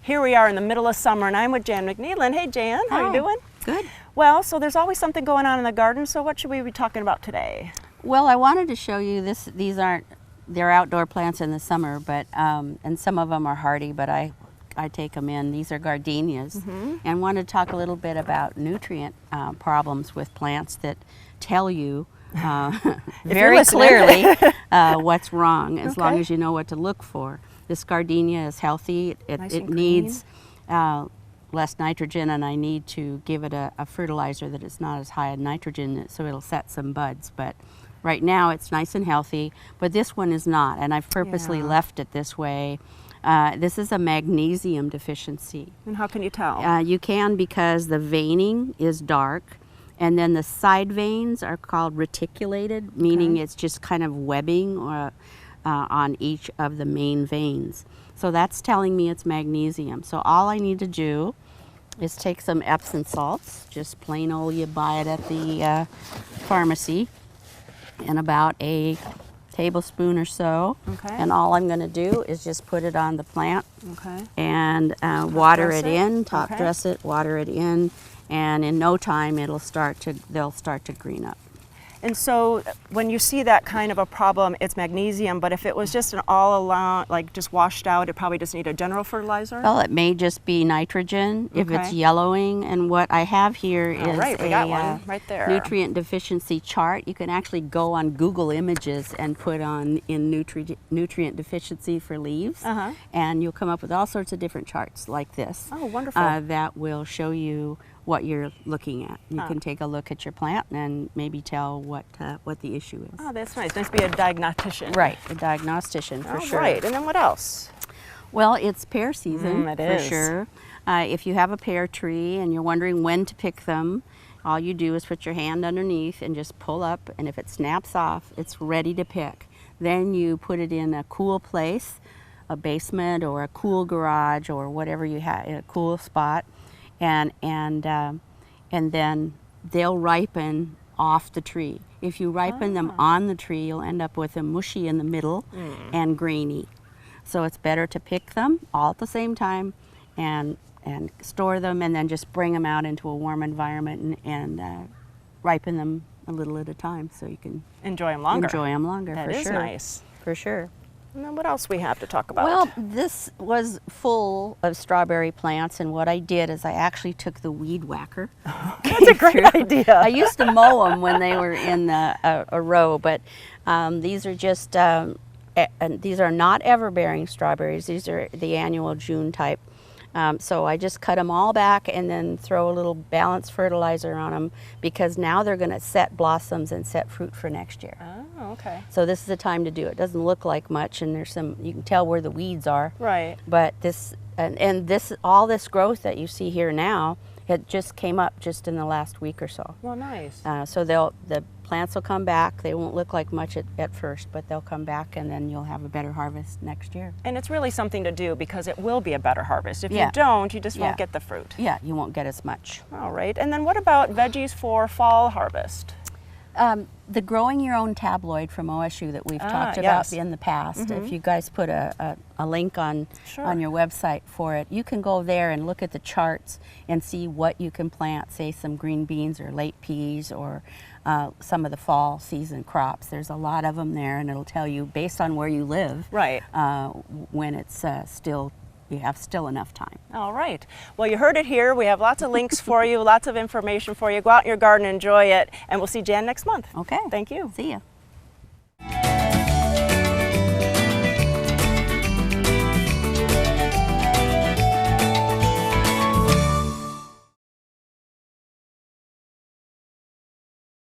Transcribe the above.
Here we are in the middle of summer, and I'm with Jan McNeilin. Hey Jan, how you doing? Good. Well, so there's always something going on in the garden, so what should we be talking about today? Well, I wanted to show you this. They're outdoor plants in the summer, but and some of them are hardy, but I take them in. These are gardenias, and want to talk a little bit about nutrient problems with plants that tell you very clearly what's wrong, as long as you know what to look for. This gardenia is healthy. It needs less nitrogen, and I need to give it a fertilizer that is not as high in nitrogen, so it'll set some buds. But right now it's nice and healthy, but this one is not, and I've purposely left it this way. This is a magnesium deficiency. And how can you tell? You can, because the veining is dark, and then the side veins are called reticulated, meaning it's just kind of webbing on each of the main veins. So that's telling me it's magnesium. So all I need to do is take some Epsom salts, just plain old, you buy it at the pharmacy, and about a tablespoon or so. And all I'm going to do is just put it on the plant and water it in, top dress it, water it in, and in no time they'll start to green up. And so when you see that kind of a problem, it's magnesium, but if it was just an all around, like just washed out, it probably just need a general fertilizer? Well, it may just be nitrogen if it's yellowing, and what I have here is we got one right there. Nutrient deficiency chart. You can actually go on Google Images and put on in nutrient deficiency for leaves, and you'll come up with all sorts of different charts like this. Oh, wonderful. That will show you what you're looking at. You can take a look at your plant and maybe tell what the issue is. Oh, that's nice. Nice to be a diagnostician. Right, a diagnostician for sure. Right, and then what else? Well, it's pear season for is. sure. If you have a pear tree and you're wondering when to pick them, all you do is put your hand underneath and just pull up, and if it snaps off, it's ready to pick. Then you put it in a cool place, a basement or a cool garage or whatever you have, a cool spot, and then they'll ripen off the tree. If you ripen them on the tree, you'll end up with them mushy in the middle and grainy. So it's better to pick them all at the same time and store them, and then just bring them out into a warm environment and ripen them a little at a time, so you can enjoy them longer. Enjoy them longer. That for is sure. nice. For sure. And then what else we have to talk about? Well, this was full of strawberry plants, and what I did is I actually took the weed whacker. That's a great idea. I used to mow them when they were in a row, but these are just, these are not ever-bearing strawberries. These are the annual June type. So I just cut them all back and then throw a little balanced fertilizer on them, because now they're going to set blossoms and set fruit for next year. Oh, okay. So this is the time to do it. It doesn't look like much, and there's some, you can tell where the weeds are. Right. But this, and this, all this growth that you see here now, it just came up just in the last week or so. Well, nice. So the plants will come back. They won't look like much at first, but they'll come back, and then you'll have a better harvest next year. And it's really something to do, because it will be a better harvest. If you don't, you just won't get the fruit. Yeah, you won't get as much. All right. And then what about veggies for fall harvest? The Growing Your Own tabloid from OSU that we've talked about in the past, if you guys put a link on your website for it, you can go there and look at the charts and see what you can plant, say some green beans or late peas or some of the fall season crops. There's a lot of them there, and it'll tell you based on where you live when it's you have still enough time. All right. Well, you heard it here. We have lots of links for you, lots of information for you. Go out in your garden, enjoy it, and we'll see Jan next month. Okay. Thank you. See ya.